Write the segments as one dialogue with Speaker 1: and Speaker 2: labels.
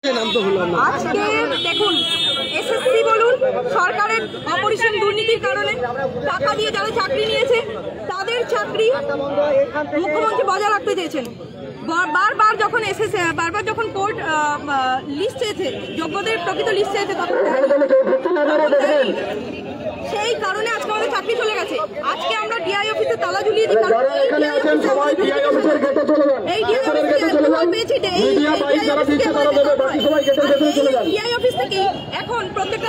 Speaker 1: আজকে দেখুন এসএসসি বলুন সরকারের অপরিসীম দুর্নীতির কারণে টাকা দিয়ে যারা চাকরি নিয়েছে তাদের চাকরি মুখ্যমন্ত্রী বজায় রাখতে চেয়েছেন। বারবার যখন কোর্ট লিস্ট চেয়েছে, যোগ্যদের প্রকৃত লিস্ট চেয়েছে, তখন সেই কারণে আজকে আমাদের চাকরি চলে গেছে। আজকে আমরা ডিআই অফিসে তালা ঝুলিয়ে দিই, ডিআই অফিস থেকে এখন প্রত্যেকটা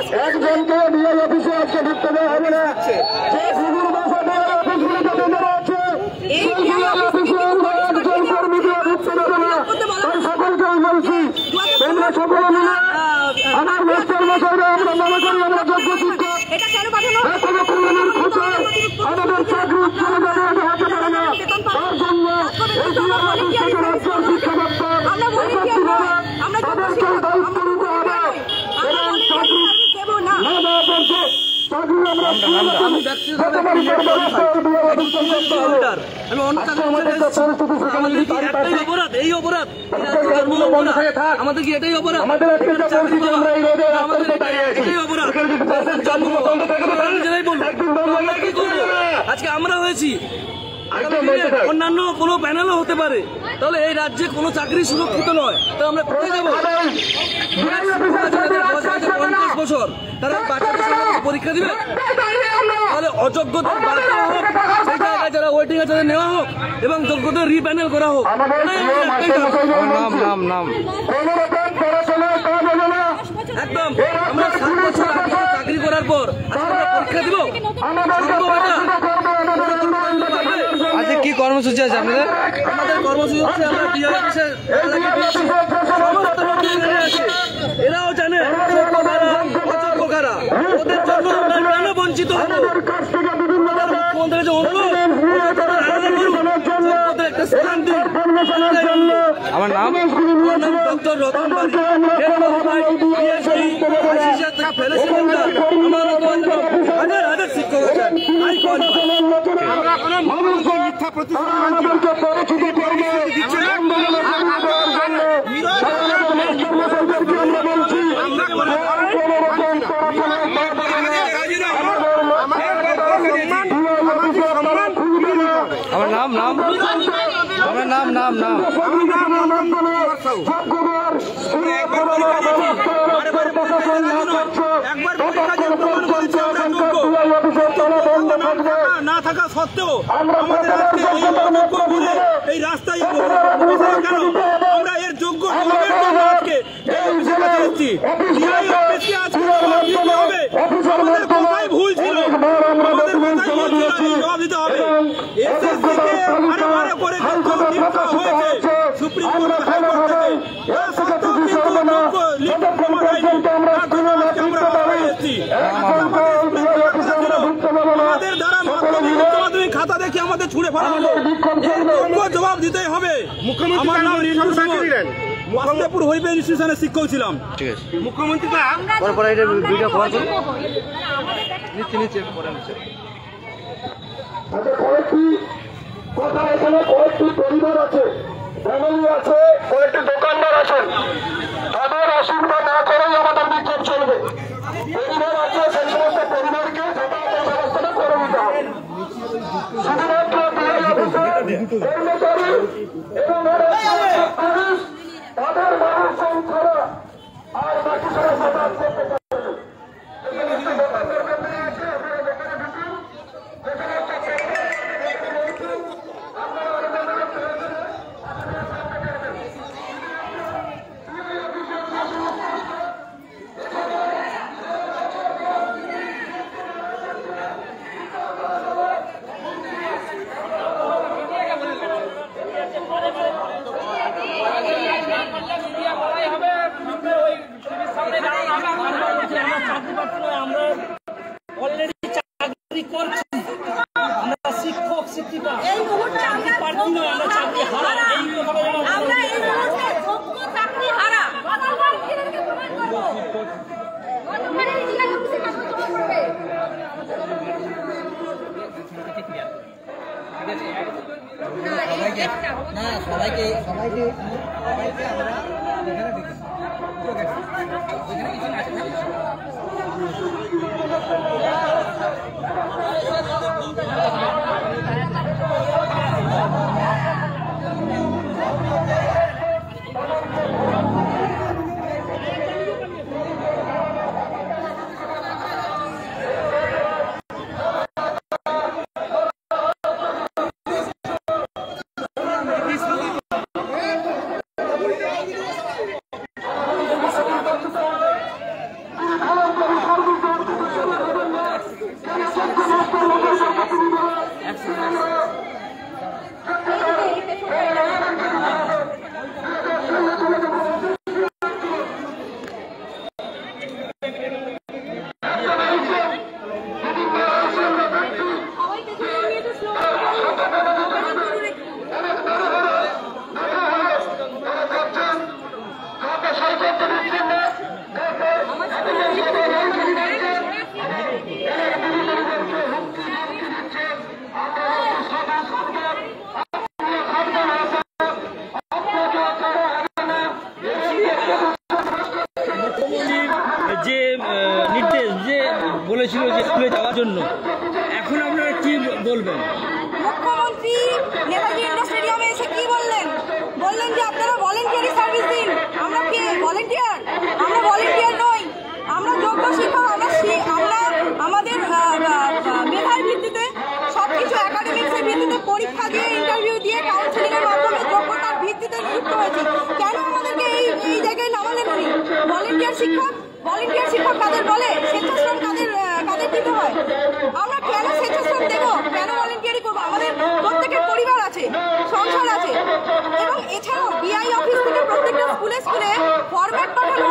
Speaker 1: এটা কেন পাঠানো আমাদের কি এটাই অপরাধ? আজকে আমরা হয়েছি, অন্যান্য কোনো প্যানেলও হতে পারে, তাহলে এই রাজ্যে কোনো চাকরি সুরক্ষিত নয়। তো আমরা কোথায় যাবো? 50 বছর তারা বাচ্চাদের পরীক্ষা দিবে, তাহলে অযোগ্যদের বাদ দেওয়া হোক, সেই জায়গায় যারা ওয়েটিং আছে তাদের নেওয়া হোক এবং যোগ্যদের রিপ্যানেল করা হোক। একদম আমরা 7 বছর চাকরি করার পর পরীক্ষা দিব।
Speaker 2: আজকে কি কর্মসূচি আছে আপনাদের?
Speaker 1: আমাদের কর্মসূচি হচ্ছে আমরা ডিআই অফিসে এরাও জানে অযোগ্য কারা, ওদের জন্য কেন বঞ্চিত হবো? মুখ্যমন্ত্রীর যে অনুরোধ, একটা স্থান দিন।
Speaker 2: আমার নাম
Speaker 1: ডক্টর রতন বাড়ি, হাজার শিক্ষক আছেন।
Speaker 2: আমার নাম আমার নাম
Speaker 3: না থাকা সত্ত্বেও এই রাস্তায় কেন আমরা এর যোগ্য আজকে কোথায় ভুল ছিল, জবাব দিতে হবে। করে হয়েছে সুপ্রিম কোর্ট, মাধ্যমিক খাতা দেখে আমাদের ছুড়ে ফেলা হলো, জবাব দিতেই হবে। আমার নাম মুখ্যমন্ত্রী হইবে ইনস্টিটিউশনের শিক্ষক ছিলাম।
Speaker 2: ঠিক আছে,
Speaker 3: মুখ্যমন্ত্রী
Speaker 4: কয়েকটি পরিবার আছে, ফ্যামিলি আছে, কয়েকটি দোকানদার আছেন, তাদের অসুবিধা না করেই আমাদের বিক্ষোভ চলবে। পরিবার আছে, সেই সমস্ত পরিবারকে যাতায়াতের ব্যবস্থাটা করে দিতে হবে। শুধুমাত্র কর্মচারী এবং পুলিশ তাদের মানুষজন ছাড়া আর বাকি সবাই যাতায়াত করতে পারবে।
Speaker 5: সবাইকে আমরা এখানে যে নির্দেশ যে বলেছিল যে স্কুলে যাওয়ার জন্য, এখন আপনারা কি বলবেন?
Speaker 1: মুখ্যমন্ত্রী নেতাজি ইন্ডোর স্টেডিয়ামে এসে কি বললেন? বললেন যে আপনারা ভলেন্টিয়ারি সার্ভিস দিন। আমরা কি ভলেন্টিয়ার? আমরা ভলেন্টিয়ার নই, আমরা যোগ্য শিক্ষক। আমরা আমাদের মেধার ভিত্তিতে সবকিছু একাডেমিক্সের ভিত্তিতে পরীক্ষা দিয়ে, ইন্টারভিউ দিয়ে, কাউন্সিলিং এর মাধ্যমে যোগ্যতার ভিত্তিতে নিযুক্ত হয়েছে। কেন আমাদেরকে এই জায়গায় নামালেন উনি? ভলেন্টিয়ার শিক্ষক কাদের বলে? স্বেচ্ছাশ্রম কাদের দিতে হয়? আমরা কেন স্বেচ্ছাশ্রম দেবো? কেন ভলেন্টিয়ারি করবো? আমাদের প্রত্যেকের পরিবার আছে, সংসার আছে। এবং এছাড়াও বিআই অফিস থেকে প্রত্যেকটা স্কুলে ফরম্যাট পাঠানো